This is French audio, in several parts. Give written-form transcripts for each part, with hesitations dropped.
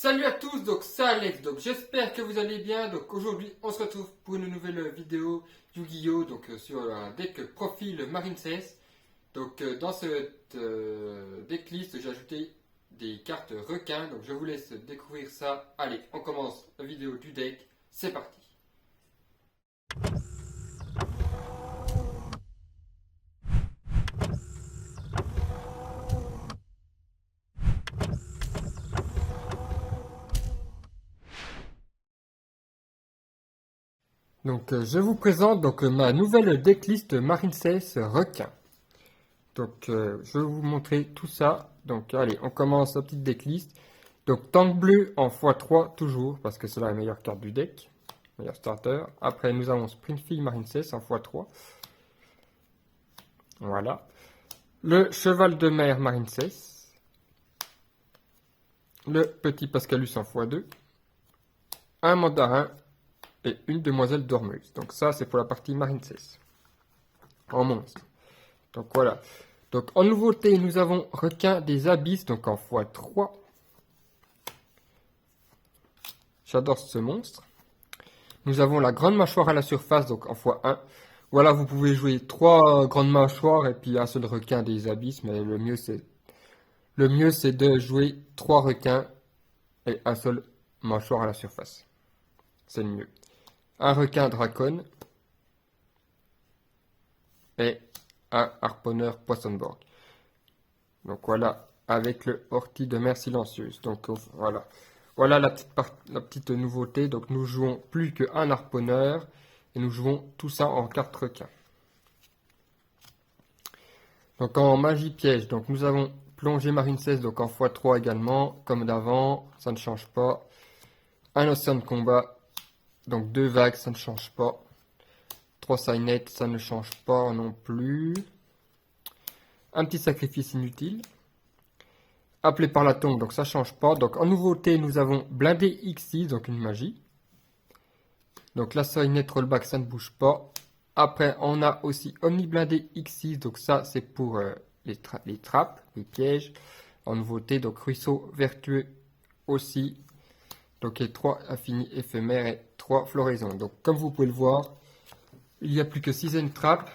Salut à tous, donc c'est Alex, donc j'espère que vous allez bien. Donc aujourd'hui on se retrouve pour une nouvelle vidéo Yu-Gi-Oh! Donc sur un deck profil Marine CS. Donc dans cette decklist j'ai ajouté des cartes requins, donc je vous laisse découvrir ça. Allez, on commence la vidéo du deck, c'est parti. Donc je vous présente ma nouvelle decklist Marine CS requin. Donc je vais vous montrer tout ça. Donc allez, on commence la petite decklist. Donc tank bleu en x3 toujours, parce que c'est la meilleure carte du deck, meilleur starter. Après nous avons Springfield Marine CS en x3. Voilà. Le cheval de mer Marine CS. Le petit Pascalus en x2. Un mandarin et une demoiselle dormeuse. Donc ça c'est pour la partie Marine CS. En monstre. Donc voilà. Donc en nouveauté nous avons requin des abysses, donc en x3. J'adore ce monstre. Nous avons la grande mâchoire à la surface, donc en x1. Voilà, vous pouvez jouer 3 grandes mâchoires et puis un seul requin des abysses, mais le mieux c'est de jouer 3 requins et un seul mâchoire à la surface. C'est le mieux. Un requin dracon et un harponneur poissonborg. Donc voilà, avec le ortie de mer silencieuse. Donc voilà. Voilà la petite nouveauté. Donc nous jouons plus qu'un harponneur et nous jouons tout ça en carte requin. Donc en magie piège, donc nous avons plongée marine 16, donc en x3 également, comme d'avant, ça ne change pas. Un océan de combat, donc 2 vagues, ça ne change pas. 3 signettes, ça ne change pas non plus. Un petit sacrifice inutile. Appelé par la tombe, donc ça change pas. Donc en nouveauté, nous avons blindé X6, donc une magie. Donc la signette rollback, ça ne bouge pas. Après, on a aussi Omni blindé X6, donc ça c'est pour les trappes, les pièges. En nouveauté, donc ruisseau vertueux aussi. Donc il y a 3 infinis éphémères et 3 floraisons. Donc comme vous pouvez le voir, il n'y a plus que 6 trappes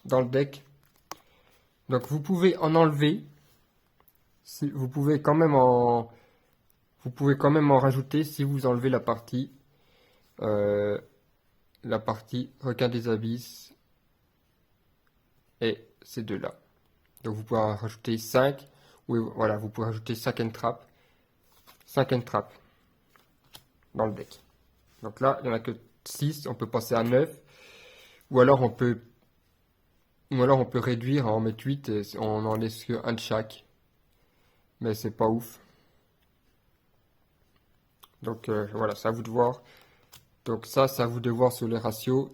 dans le deck. Donc vous pouvez en enlever. Vous pouvez quand même en rajouter si vous enlevez la partie requin des abysses et ces deux-là. Donc vous pouvez en rajouter 5. Oui, voilà, vous pouvez rajouter 5 entraps. 5 entraps dans le deck. Donc là, il n'y en a que 6, on peut passer à 9. Ou alors on peut réduire, en mettre 8 et on en laisse que un de chaque. Mais c'est pas ouf. Donc voilà, c'est à vous de voir. Donc ça, c'est à vous de voir sur les ratios.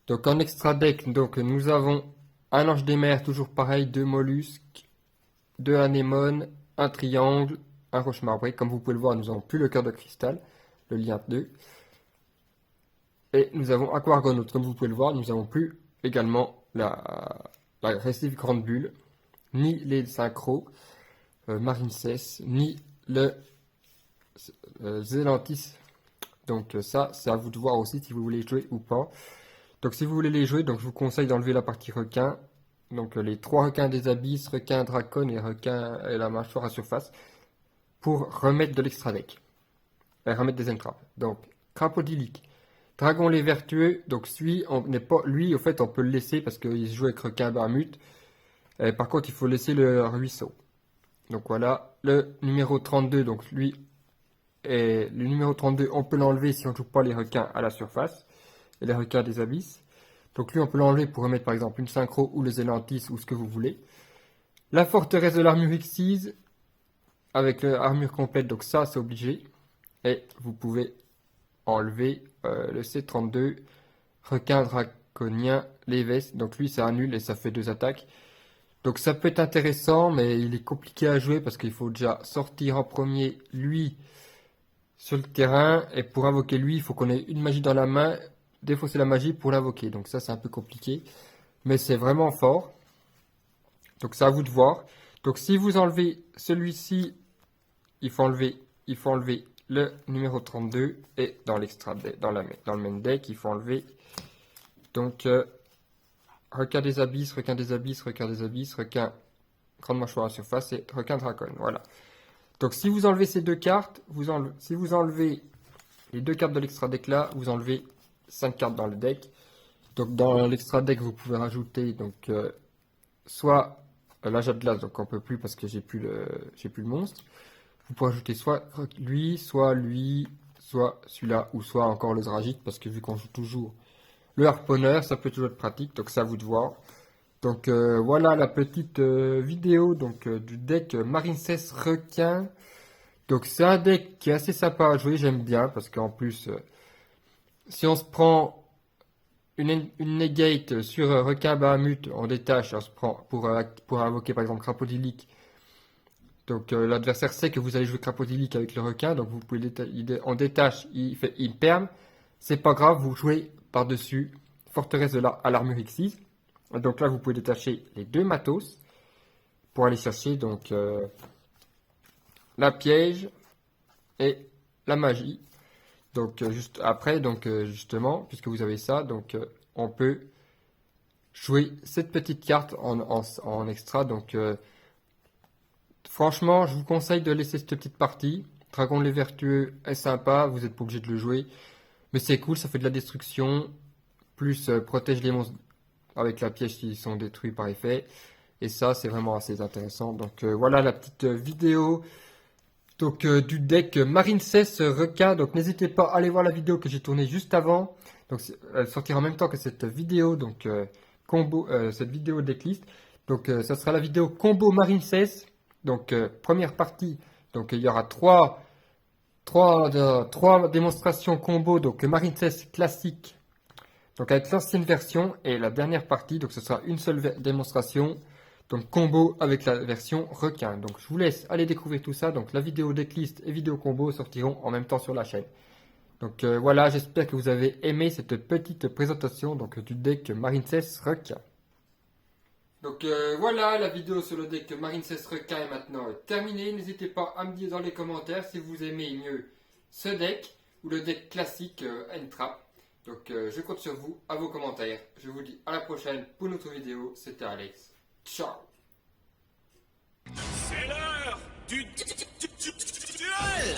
Donc en extra deck, donc nous avons un ange des mers, toujours pareil, 2 mollusques, 2 anémones, un triangle, un roche marbré. Comme vous pouvez le voir, nous n'avons plus le cœur de cristal, le lien 2. Et nous avons Aquargonaute. Comme vous pouvez le voir, nous n'avons plus également la récif grande bulle, ni les synchros, Marine cesse, ni le Zélantis. Donc ça, c'est à vous de voir aussi si vous voulez jouer ou pas. Donc si vous voulez les jouer, donc je vous conseille d'enlever la partie requin. Donc les 3 requins des abysses, requin dracon et requin et la mâchoire à surface. Pour remettre de l'extra deck. Et remettre des entraps. Donc crapaudylique. Dragon les vertueux. Donc lui, au fait on peut le laisser parce qu'il se joue avec requin barmut. Par contre il faut laisser le ruisseau. Donc voilà, le numéro 32, donc lui, et le numéro 32, on peut l'enlever si on ne joue pas les requins à la surface, et les requins des abysses. Donc lui, on peut l'enlever pour remettre par exemple une synchro ou le Zélantis ou ce que vous voulez. La forteresse de l'armure X6, avec l'armure complète, donc ça c'est obligé. Et vous pouvez enlever le C32, requin draconien, les vestes, donc lui c'est un nul et ça fait 2 attaques. Donc ça peut être intéressant, mais il est compliqué à jouer parce qu'il faut déjà sortir en premier lui sur le terrain. Et pour invoquer lui, il faut qu'on ait une magie dans la main, défausser la magie pour l'invoquer. Donc ça c'est un peu compliqué, mais c'est vraiment fort. Donc c'est à vous de voir. Donc si vous enlevez celui-ci, il faut enlever il faut enlever le numéro 32 et dans l'extra dans le main deck, il faut enlever donc requin des abysses, requin des abysses, requin des abysses, requin grande mâchoire à surface et requin dracon. Voilà. Donc si vous enlevez ces deux cartes, si vous enlevez les deux cartes de l'extra deck là, vous enlevez 5 cartes dans le deck. Donc dans l'extra deck, vous pouvez rajouter donc soit l'âge de glace, donc on peut plus parce que j'ai plus le monstre. Vous pouvez ajouter soit lui, soit celui-là, ou soit encore le Zragite, parce que vu qu'on joue toujours le harponneur, ça peut toujours être pratique, donc c'est à vous de voir. Donc voilà la petite vidéo donc, du deck Marincess Requin. Donc c'est un deck qui est assez sympa à jouer, j'aime bien, parce qu'en plus, si on se prend une negate sur Requin Bahamut, on détache, on se prend pour invoquer par exemple Crapodilic. Donc l'adversaire sait que vous allez jouer Crapodilic avec le requin, donc vous pouvez on détache, il perme. C'est pas grave, vous jouez par-dessus Forteresse à l'armure X6. Donc là vous pouvez détacher les deux matos pour aller chercher donc la piège et la magie. Donc juste après, donc justement, puisque vous avez ça, donc on peut jouer cette petite carte en extra. Donc franchement, je vous conseille de laisser cette petite partie. Dragon les Vertueux est sympa, vous n'êtes pas obligé de le jouer. Mais c'est cool, ça fait de la destruction. Plus protège les monstres avec la piège qui sont détruits par effet. Et ça, c'est vraiment assez intéressant. Donc voilà la petite vidéo donc, du deck Marincess Requin. Donc n'hésitez pas à aller voir la vidéo que j'ai tournée juste avant. Donc elle sortira en même temps que cette vidéo, donc cette vidéo decklist. Donc ça sera la vidéo combo Marincess. Donc première partie, donc il y aura trois démonstrations combo, donc Marincess classique, donc avec l'ancienne version, et la dernière partie, donc ce sera une seule démonstration, donc combo avec la version requin. Donc je vous laisse aller découvrir tout ça. Donc la vidéo decklist et vidéo combo sortiront en même temps sur la chaîne. Donc voilà, j'espère que vous avez aimé cette petite présentation donc du deck Marincess Requin. Donc voilà, la vidéo sur le deck Marincess Requin est maintenant terminée. N'hésitez pas à me dire dans les commentaires si vous aimez mieux ce deck ou le deck classique N-Trap. Donc je compte sur vous, à vos commentaires. Je vous dis à la prochaine pour une autre vidéo. C'était Alex. Ciao. C'est l'heure du duel.